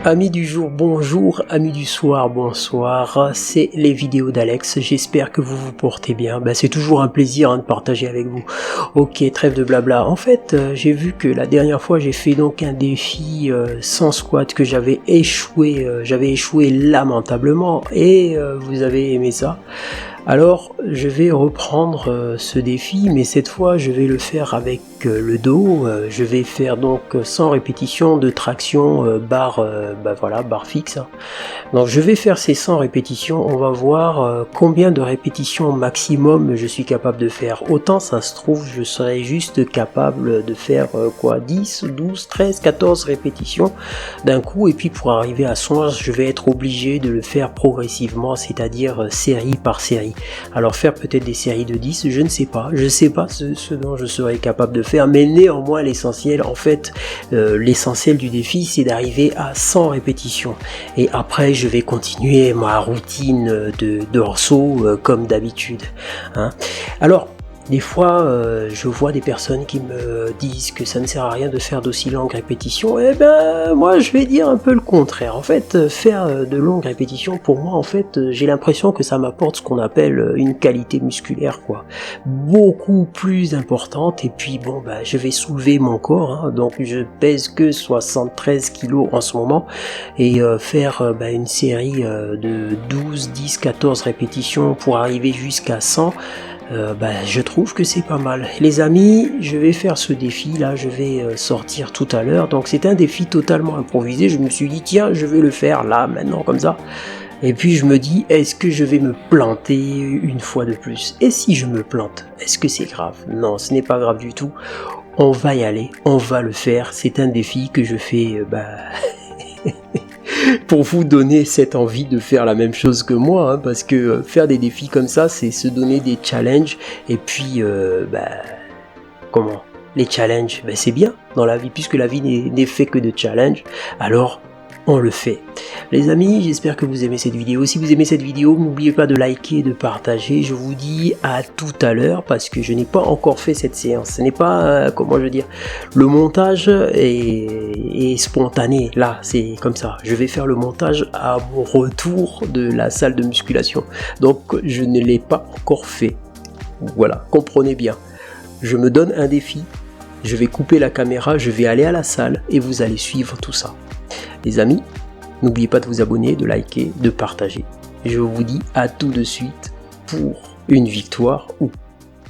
Amis du jour, bonjour, amis du soir, bonsoir, c'est les vidéos d'Alex, j'espère que vous vous portez bien, c'est toujours un plaisir de partager avec vous. Ok, trêve de blabla, en fait j'ai vu que la dernière fois j'ai fait donc un défi sans squat que j'avais échoué lamentablement et vous avez aimé ça. Alors je vais reprendre ce défi, mais cette fois je vais le faire avec le dos. Je vais faire donc 100 répétitions de traction barre fixe. Donc je vais faire ces 100 répétitions, on va voir combien de répétitions maximum je suis capable de faire. Autant ça se trouve je serais juste capable de faire 10, 12, 13, 14 répétitions d'un coup, et puis pour arriver à 100 je vais être obligé de le faire progressivement, c'est-à-dire série par série. Alors faire peut-être des séries de 10, je ne sais pas ce dont je serais capable de faire, mais néanmoins l'essentiel, en fait l'essentiel du défi c'est d'arriver à 100 répétitions, et après je vais continuer ma routine de dorsaux comme d'habitude, hein. Alors des fois, je vois des personnes qui me disent que ça ne sert à rien de faire d'aussi longues répétitions. Eh ben, moi, je vais dire un peu le contraire. En fait, faire de longues répétitions, pour moi, en fait, j'ai l'impression que ça m'apporte ce qu'on appelle une qualité musculaire, quoi, beaucoup plus importante. Et puis, bon, je vais soulever mon corps, hein, donc je pèse que 73 kilos en ce moment, et faire une série de 12, 10, 14 répétitions pour arriver jusqu'à 100. Je trouve que c'est pas mal. Les amis, je vais faire ce défi là, je vais sortir tout à l'heure, donc c'est un défi totalement improvisé. Je me suis dit tiens, je vais le faire là maintenant comme ça, et puis je me dis est-ce que je vais me planter une fois de plus? Et si je me plante, est-ce que c'est grave? Non, ce n'est pas grave du tout, on va y aller, on va le faire. C'est un défi que je fais pour vous donner cette envie de faire la même chose que moi, hein, parce que faire des défis comme ça, c'est se donner des challenges, et puis les challenges, c'est bien dans la vie, puisque la vie n'est fait que de challenges, alors on le fait. Les amis, j'espère que vous aimez cette vidéo. Si vous aimez cette vidéo, n'oubliez pas de liker, de partager. Je vous dis à tout à l'heure, parce que je n'ai pas encore fait cette séance. Ce n'est pas, le montage est spontané. Là, c'est comme ça. Je vais faire le montage à mon retour de la salle de musculation. Donc, je ne l'ai pas encore fait. Voilà, comprenez bien. Je me donne un défi. Je vais couper la caméra, je vais aller à la salle et vous allez suivre tout ça. Les amis, n'oubliez pas de vous abonner, de liker, de partager. Je vous dis à tout de suite pour une victoire ou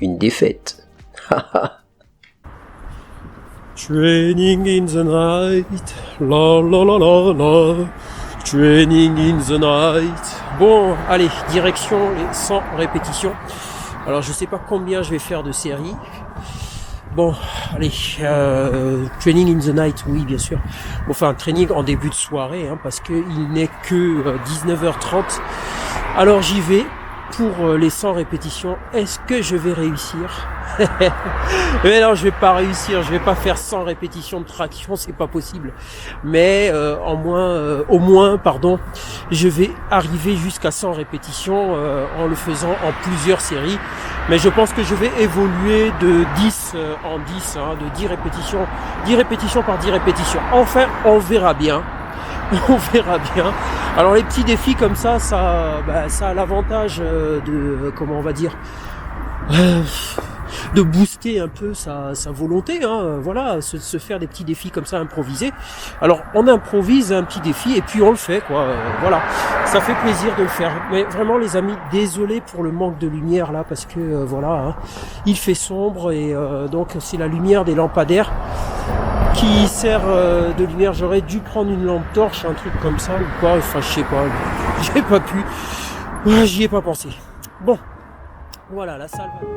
une défaite. Training in the night, la la la la la. Training in the night. Bon, allez, direction les 100 répétitions. Alors je sais pas combien je vais faire de séries. Bon, allez, training in the night, oui bien sûr. Enfin, training en début de soirée, hein, parce qu'il n'est que 19h30. Alors j'y vais pour les 100 répétitions. Est-ce que je vais réussir? Mais non, je vais pas réussir, je vais pas faire 100 répétitions de traction, c'est pas possible. Mais au moins, je vais arriver jusqu'à 100 répétitions en le faisant en plusieurs séries. Mais je pense que je vais évoluer de 10 en 10, hein, de 10 répétitions par 10 répétitions. Enfin, on verra bien. On verra bien. Alors les petits défis comme ça a l'avantage de booster un peu sa volonté, hein, voilà, se faire des petits défis comme ça improvisés. Alors on improvise un petit défi et puis on le fait, quoi, voilà, ça fait plaisir de le faire. Mais vraiment les amis, désolé pour le manque de lumière là, parce que hein, il fait sombre, et donc c'est la lumière des lampadaires qui sert de lumière. J'aurais dû prendre une lampe torche, un truc comme ça ou quoi, enfin je sais pas, j'ai pas pu, j'y ai pas pensé. Bon, voilà, la salle va...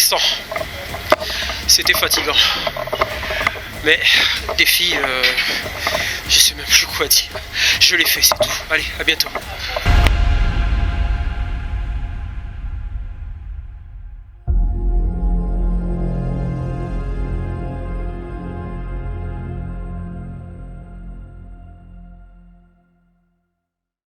relaxant. C'était fatigant. Mais défi, je sais même plus quoi dire. Je l'ai fait, c'est tout. Allez, à bientôt.